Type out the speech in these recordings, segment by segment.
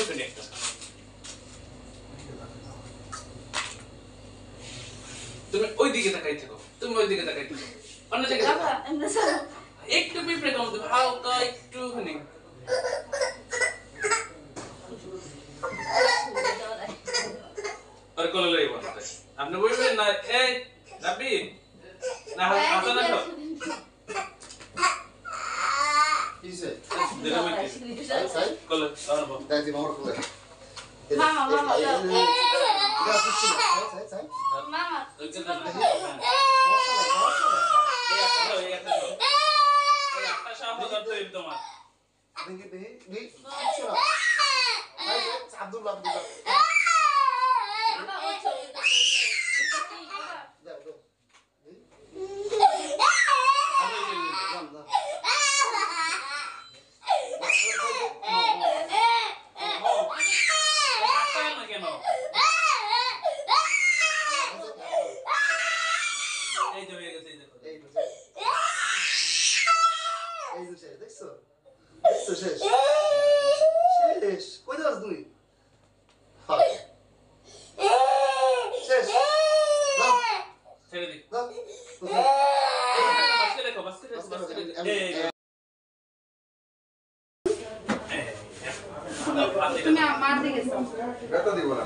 একটুখানি একটা তুমি ওই দিকে তাকাই থাকো অন্য জায়গায় একটু পিঁপড়ে কামড় দেবে হালকা একটুখানি আর কোলে লইব না আপনি বলবেন না এই রাবি না হাতে না খাও কিসে দেনা বইতে কোলে আর বল দাদি মামার কোলে মামা এটা কিছু না সাই মামা ওই যে না এই একটা সাহায্য করতে হইব তোমার দেখি কিছু না আব্দুল্লাহ বাবা ওই ছবি দাও শেষ কই দাস তুই শেষ ছেড়ে দি দাও বাস্কেটে রাখো বাস্কেটে তুমি আমার দিকে যাও ব্যথা দিব না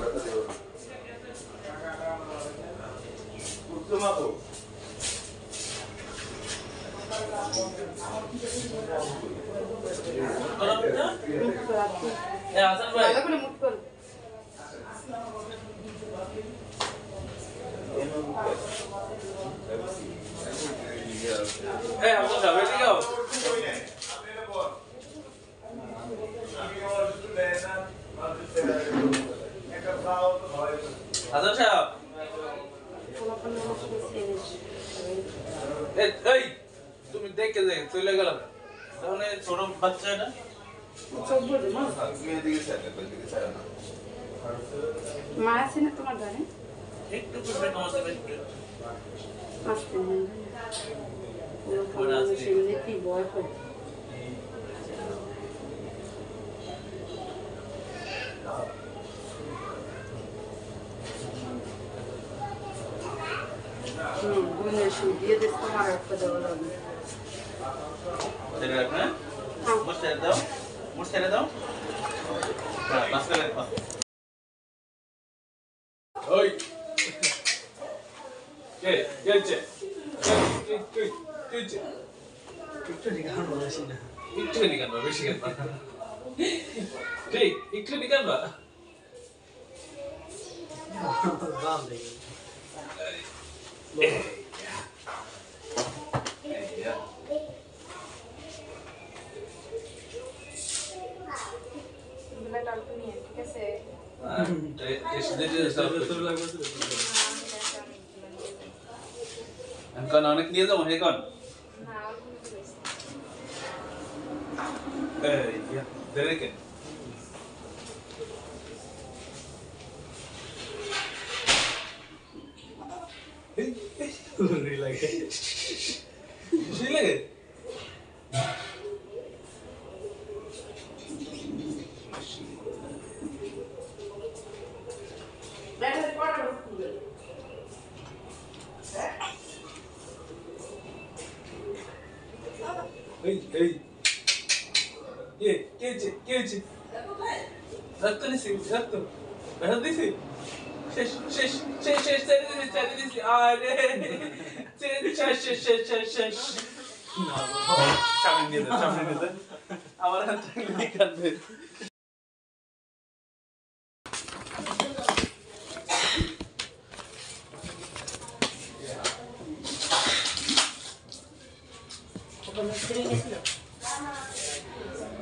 তোমাকে হাসান ভাই ভালো করে মুখ করো হাসান যাবে ঠিক আছে হাসান সাহেব এই তুমি দেখে চলে গেল তাহলে ছোট বাচ্চা না মা আছে না তোমার ঘরে একটু পিঁপড়ে কামড় দেবে একটু আসতে নেই কি ভয় করে দিয়ে দিস তোমার একটা দেওয়া লাগবে ছেড়ে রাখ হ্যাঁ মোট ছেড়ে দাও হ্যাঁ বাস করে রাখো ওই কে হচ্ছে একটু নিকান বলেছি না একটু নিকান বা বেশি কেন ঠিক একটু নিকান বা দাম দেখি ঠিক আছে এখন অনেক নিয়ে যাবো এখন দেখেন লাগে এই কে হচ্ছে রক্ত নিছি রক্ত ব্যথা দিছি শেষ ছেড়ে দিছি আরে শেষ সামনে নিয়ে দে আমার হাত থেকে কাটবে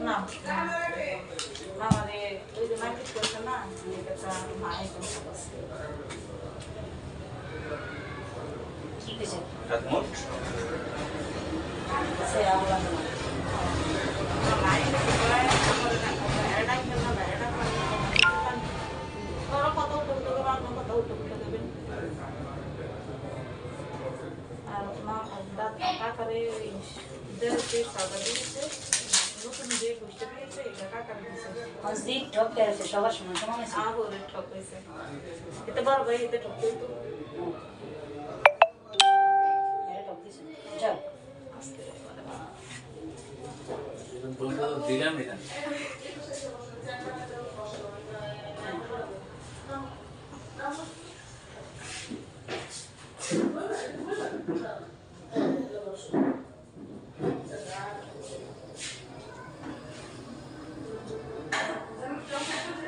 না আমারে ওই যে মার্কেট করছে না এটা মায়ের জন্য ঠিক আছে কাটমোট সে আওলা না মায়ের করে আমারে না এটা কি না এটা ওরা কত উত্তর বাংলা কত উত্তর দেবেন আর মা দাঁত কাটা করে দেশে সাদা দিয়েছে নতুন যে লিস্টে পেয়েছে এটা কাকার দিছে আজি ঠক গেছে সবার সময় সমান আছে আবরে ঠক হয়েছে এতে বড় ভাই এতে ঠক হইতো এর ঠক দিছে যাও বলতে তো দিলামই না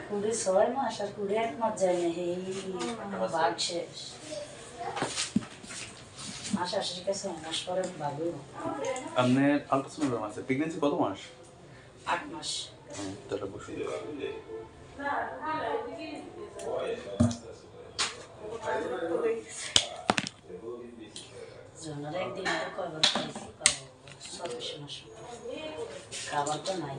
পুরে 6 মাস আর পুরে 1 মাস যায় না এই বাঘ শেষ আশা শেষ কাছে মাস পরে বাঘও আপনার আলট্রাসাউন্ড আছে প্রেগন্যান্সি কত মাস 8 মাস তাহলে বসে জনের একদিন তো কয়বার খাইছি 24 মাস খাবার তো নাই